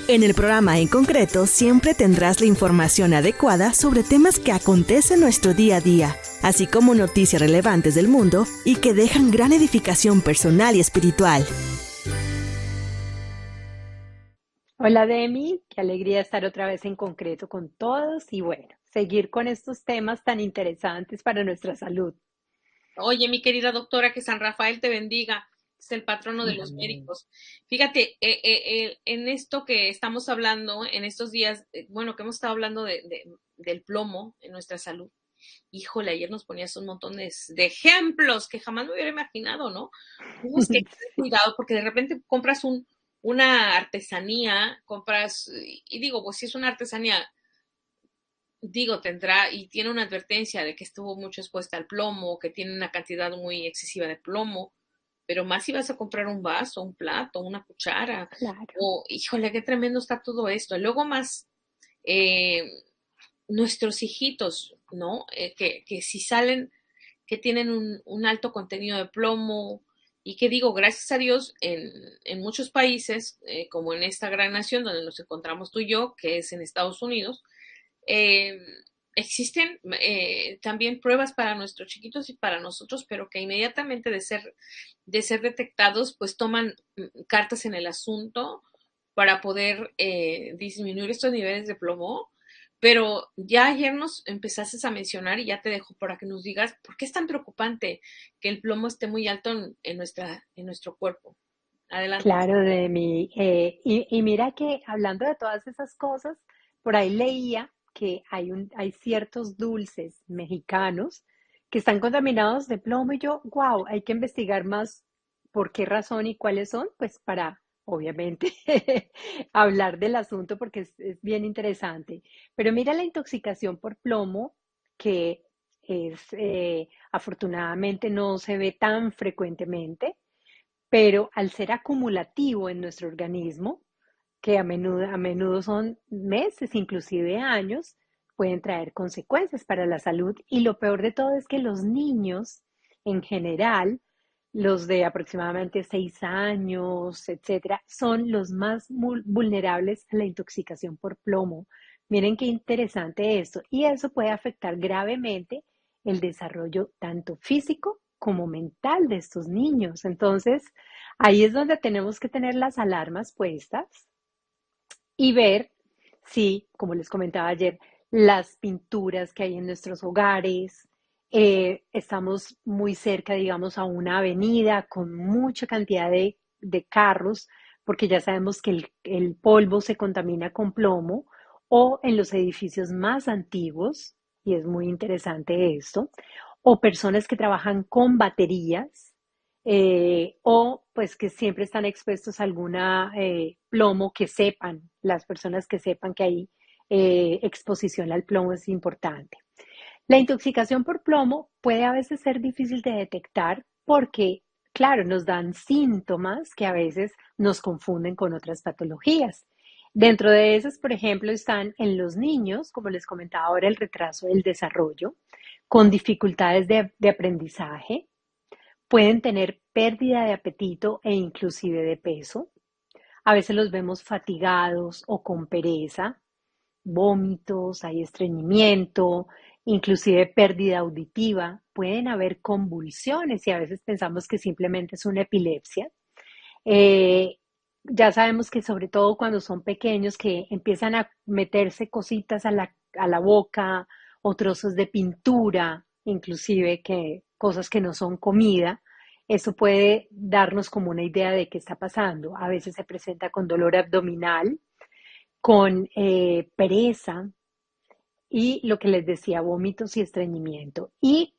En el programa En Concreto siempre tendrás la información adecuada sobre temas que acontecen en nuestro día a día, así como noticias relevantes del mundo y que dejan gran edificación personal y espiritual. Hola Demi, qué alegría estar otra vez en concreto con todos y bueno, seguir con estos temas tan interesantes para nuestra salud. Oye, mi querida doctora, que San Rafael te bendiga, es el patrono de los Amén. médicos. Fíjate, en esto que estamos hablando, en estos días, bueno, que hemos estado hablando del plomo en nuestra salud. Híjole, ayer nos ponías un montón de ejemplos que jamás me hubiera imaginado, ¿no? Tienes que tener cuidado porque de repente compras una artesanía, compras, y digo, pues si es una artesanía, digo, tendrá y tiene una advertencia de que estuvo mucho expuesta al plomo, que tiene una cantidad muy excesiva de plomo, pero más si vas a comprar un vaso, un plato, una cuchara, Claro. o híjole, qué tremendo está todo esto. Luego más, eh, nuestros hijitos, ¿no? Que si salen, que tienen un alto contenido de plomo, y que digo, gracias a Dios, en muchos países, como en esta gran nación donde nos encontramos tú y yo, que es en Estados Unidos, eh, existen también pruebas para nuestros chiquitos y para nosotros, pero que inmediatamente de ser detectados, pues toman cartas en el asunto para poder disminuir estos niveles de plomo. Pero ya ayer nos empezaste a mencionar y ya te dejo para que nos digas por qué es tan preocupante que el plomo esté muy alto en nuestro cuerpo. Adelante. Claro, Demi. Y mira que hablando de todas esas cosas, por ahí leía que hay ciertos dulces mexicanos que están contaminados de plomo y yo, wow, hay que investigar más por qué razón y cuáles son, pues para, obviamente, hablar del asunto porque es bien interesante. Pero mira la intoxicación por plomo, que afortunadamente no se ve tan frecuentemente, pero al ser acumulativo en nuestro organismo, que a menudo son meses, inclusive años, pueden traer consecuencias para la salud. Y lo peor de todo es que los niños, en general, los de aproximadamente 6 años, etcétera, son los más vulnerables a la intoxicación por plomo. Miren qué interesante esto. Y eso puede afectar gravemente el desarrollo tanto físico como mental de estos niños. Entonces, ahí es donde tenemos que tener las alarmas puestas y ver si, como les comentaba ayer, las pinturas que hay en nuestros hogares, estamos muy cerca, digamos, a una avenida con mucha cantidad de carros, porque ya sabemos que el polvo se contamina con plomo, o en los edificios más antiguos, y es muy interesante esto, o personas que trabajan con baterías, o pues que siempre están expuestos a alguna plomo, que sepan, las personas que sepan que hay exposición al plomo es importante. La intoxicación por plomo puede a veces ser difícil de detectar porque, claro, nos dan síntomas que a veces nos confunden con otras patologías. Dentro de esas, por ejemplo, están en los niños, como les comentaba ahora, el retraso del desarrollo, con dificultades de aprendizaje, pueden tener pérdida de apetito e inclusive de peso. A veces los vemos fatigados o con pereza, vómitos, hay estreñimiento, inclusive pérdida auditiva. Pueden haber convulsiones y a veces pensamos que simplemente es una epilepsia. Eh, ya sabemos que sobre todo cuando son pequeños que empiezan a meterse cositas a la boca o trozos de pintura, inclusive que cosas que no son comida, eso puede darnos como una idea de qué está pasando. A veces se presenta con dolor abdominal, con pereza y lo que les decía, vómitos y estreñimiento. Y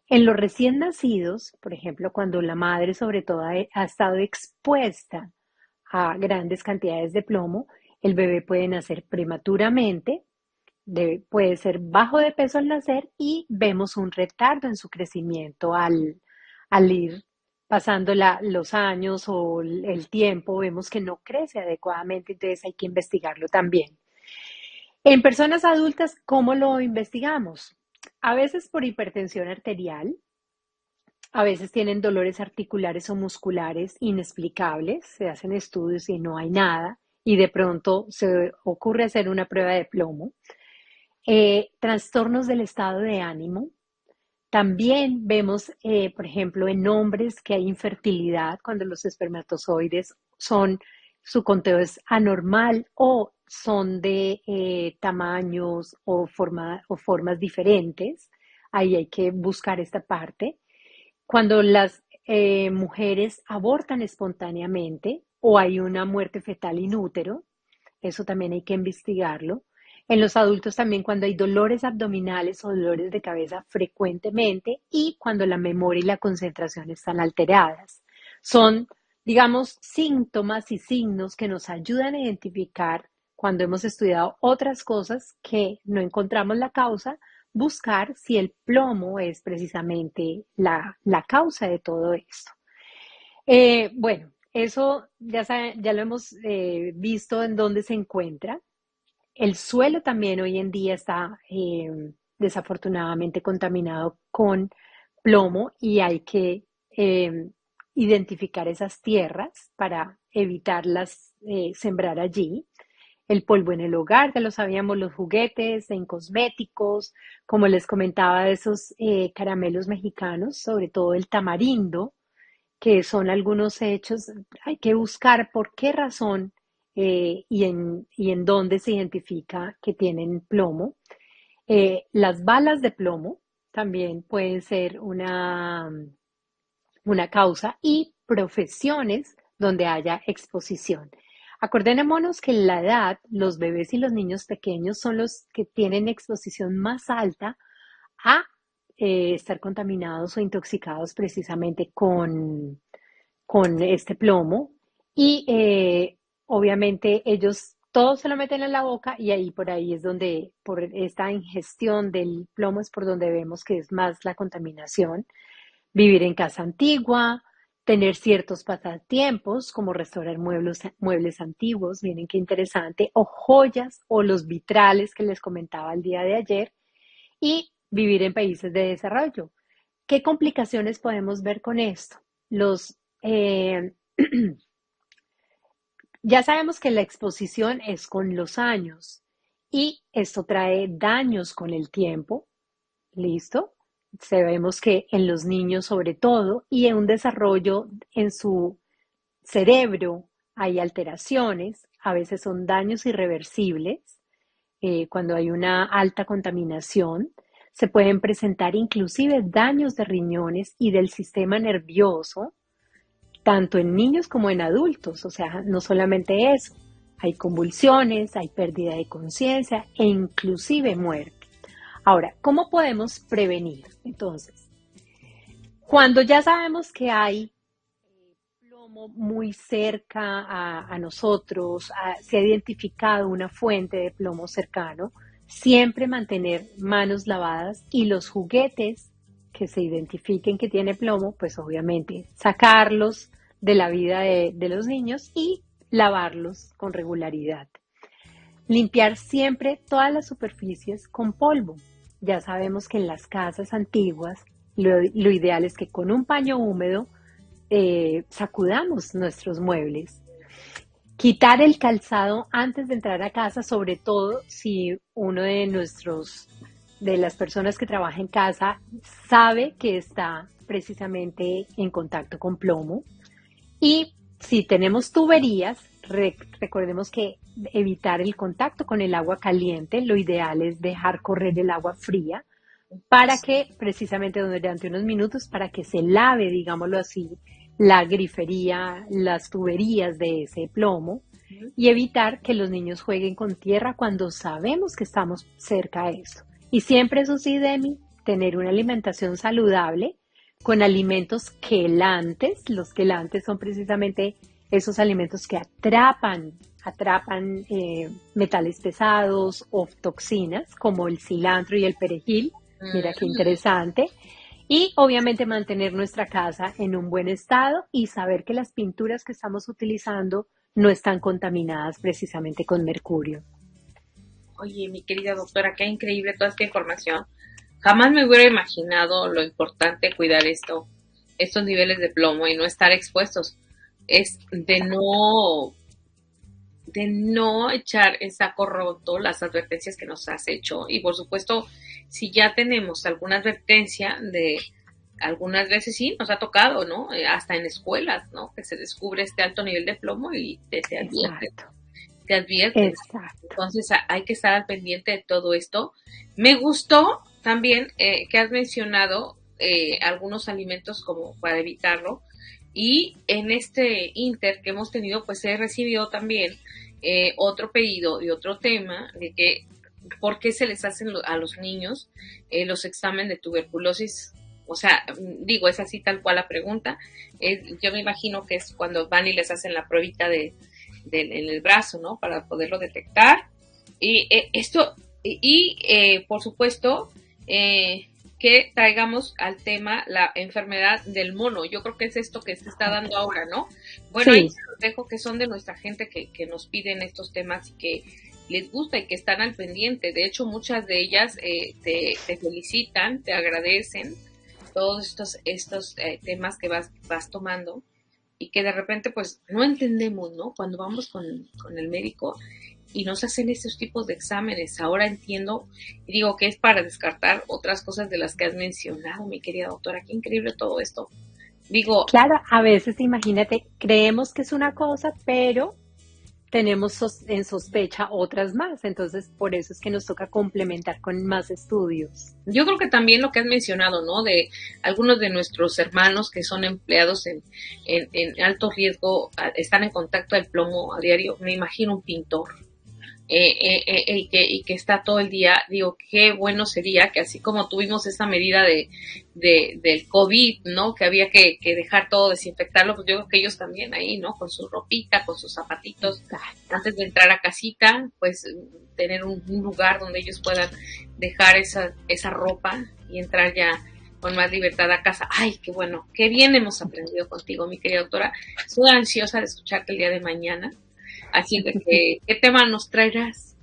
en los recién nacidos, por ejemplo, cuando la madre sobre todo ha estado expuesta a grandes cantidades de plomo, el bebé puede nacer prematuramente, puede ser bajo de peso al nacer y vemos un retardo en su crecimiento al ir pasando los años o el tiempo, vemos que no crece adecuadamente, entonces hay que investigarlo también. En personas adultas, ¿cómo lo investigamos? A veces por hipertensión arterial, a veces tienen dolores articulares o musculares inexplicables, se hacen estudios y no hay nada, y de pronto se ocurre hacer una prueba de plomo. Trastornos del estado de ánimo. También vemos, por ejemplo, en hombres que hay infertilidad cuando los espermatozoides su conteo es anormal o son de tamaños o formas diferentes. Ahí hay que buscar esta parte. Cuando las mujeres abortan espontáneamente o hay una muerte fetal in útero, eso también hay que investigarlo. En los adultos también cuando hay dolores abdominales o dolores de cabeza frecuentemente y cuando la memoria y la concentración están alteradas. Son, digamos, síntomas y signos que nos ayudan a identificar cuando hemos estudiado otras cosas que no encontramos la causa, buscar si el plomo es precisamente la causa de todo esto. Bueno, eso ya lo hemos visto en dónde se encuentra. El suelo también hoy en día está desafortunadamente contaminado con plomo y hay que identificar esas tierras para evitarlas sembrar allí. El polvo en el hogar, ya lo sabíamos, los juguetes, en cosméticos, como les comentaba, de esos caramelos mexicanos, sobre todo el tamarindo, que son algunos hechos, hay que buscar por qué razón y en dónde se identifica que tienen plomo. Las balas de plomo también pueden ser una causa y profesiones donde haya exposición. Acordémonos que en la edad, los bebés y los niños pequeños son los que tienen exposición más alta a estar contaminados o intoxicados precisamente con este plomo y obviamente ellos todos se lo meten en la boca y ahí por ahí es donde, por esta ingestión del plomo es por donde vemos que es más la contaminación. Vivir en casa antigua, tener ciertos pasatiempos como restaurar muebles antiguos, miren qué interesante, o joyas o los vitrales que les comentaba el día de ayer y vivir en países de desarrollo. ¿Qué complicaciones podemos ver con esto? Ya sabemos que la exposición es con los años y esto trae daños con el tiempo, ¿listo? Sabemos que en los niños sobre todo y en un desarrollo en su cerebro hay alteraciones, a veces son daños irreversibles, cuando hay una alta contaminación, se pueden presentar inclusive daños de riñones y del sistema nervioso, tanto en niños como en adultos, o sea, no solamente eso, hay convulsiones, hay pérdida de conciencia e inclusive muerte. Ahora, ¿cómo podemos prevenir? Entonces, cuando ya sabemos que hay plomo muy cerca a nosotros, se ha identificado una fuente de plomo cercano, siempre mantener manos lavadas y los juguetes que se identifiquen que tiene plomo, pues obviamente sacarlos de la vida de los niños y lavarlos con regularidad. Limpiar siempre todas las superficies con polvo. Ya sabemos que en las casas antiguas lo ideal es que con un paño húmedo sacudamos nuestros muebles. Quitar el calzado antes de entrar a casa, sobre todo si uno de las personas que trabaja en casa sabe que está precisamente en contacto con plomo. Y si tenemos tuberías, recordemos que evitar el contacto con el agua caliente, lo ideal es dejar correr el agua fría para que precisamente durante unos minutos, para que se lave, digámoslo así, la grifería, las tuberías de ese plomo y evitar que los niños jueguen con tierra cuando sabemos que estamos cerca de eso. Y siempre, eso sí, Demi, tener una alimentación saludable con alimentos quelantes. Los quelantes son precisamente esos alimentos que atrapan metales pesados o toxinas como el cilantro y el perejil. Mira qué interesante. Y obviamente mantener nuestra casa en un buen estado y saber que las pinturas que estamos utilizando no están contaminadas precisamente con mercurio. Oye, mi querida doctora, qué increíble toda esta información. Jamás me hubiera imaginado lo importante cuidar estos niveles de plomo y no estar expuestos. Es de de no echar en saco roto las advertencias que nos has hecho. Y por supuesto, si ya tenemos alguna advertencia de algunas veces sí nos ha tocado, ¿no? Hasta en escuelas, ¿no? Que se descubre este alto nivel de plomo y te advierte. Te advierte. Exacto. Entonces hay que estar al pendiente de todo esto. Me gustó también que has mencionado algunos alimentos como para evitarlo. Y en este inter que hemos tenido, pues he recibido también otro pedido y otro tema de que por qué se les hacen a los niños los exámenes de tuberculosis. O sea, digo, es así tal cual la pregunta. Yo me imagino que es cuando van y les hacen la pruebita en el brazo, ¿no? Para poderlo detectar. Y por supuesto, que traigamos al tema la enfermedad del mono. Yo creo que es esto que se está dando ahora, ¿no? Bueno, Sí. hay dejo que son de nuestra gente que nos piden estos temas y que les gusta y que están al pendiente. De hecho, muchas de ellas te felicitan, te agradecen todos estos temas que vas tomando y que de repente pues no entendemos, ¿no? Cuando vamos con el médico y nos hacen estos tipos de exámenes. Ahora entiendo y digo que es para descartar otras cosas de las que has mencionado, mi querida doctora. Qué increíble todo esto. Digo, Claro, a veces, imagínate, creemos que es una cosa, pero tenemos en sospecha otras más. Entonces, por eso es que nos toca complementar con más estudios. yo creo que también lo que has mencionado, ¿no? De algunos de nuestros hermanos que son empleados en alto riesgo, están en contacto del plomo a diario. Me imagino un pintor. Y que está todo el día, digo, qué bueno sería que así como tuvimos esta medida del COVID, ¿no? Que había que dejar todo, desinfectarlo, pues yo creo que ellos también ahí, ¿no? Con su ropita, con sus zapatitos, antes de entrar a casita, pues tener un lugar donde ellos puedan dejar esa ropa y entrar ya con más libertad a casa. Ay, qué bueno, qué bien hemos aprendido contigo, mi querida doctora. Estoy ansiosa de escucharte el día de mañana. Así de que, ¿qué tema nos traerás?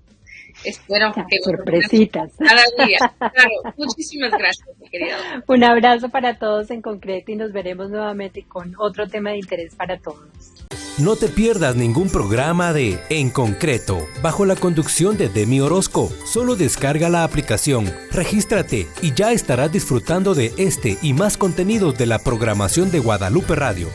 Espero que sorpresitas. Cada día. Claro, muchísimas gracias, mi querida doctora. Un abrazo para todos en concreto y nos veremos nuevamente con otro tema de interés para todos. No te pierdas ningún programa de En Concreto, bajo la conducción de Demi Orozco. Solo descarga la aplicación, regístrate y ya estarás disfrutando de este y más contenidos de la programación de Guadalupe Radio.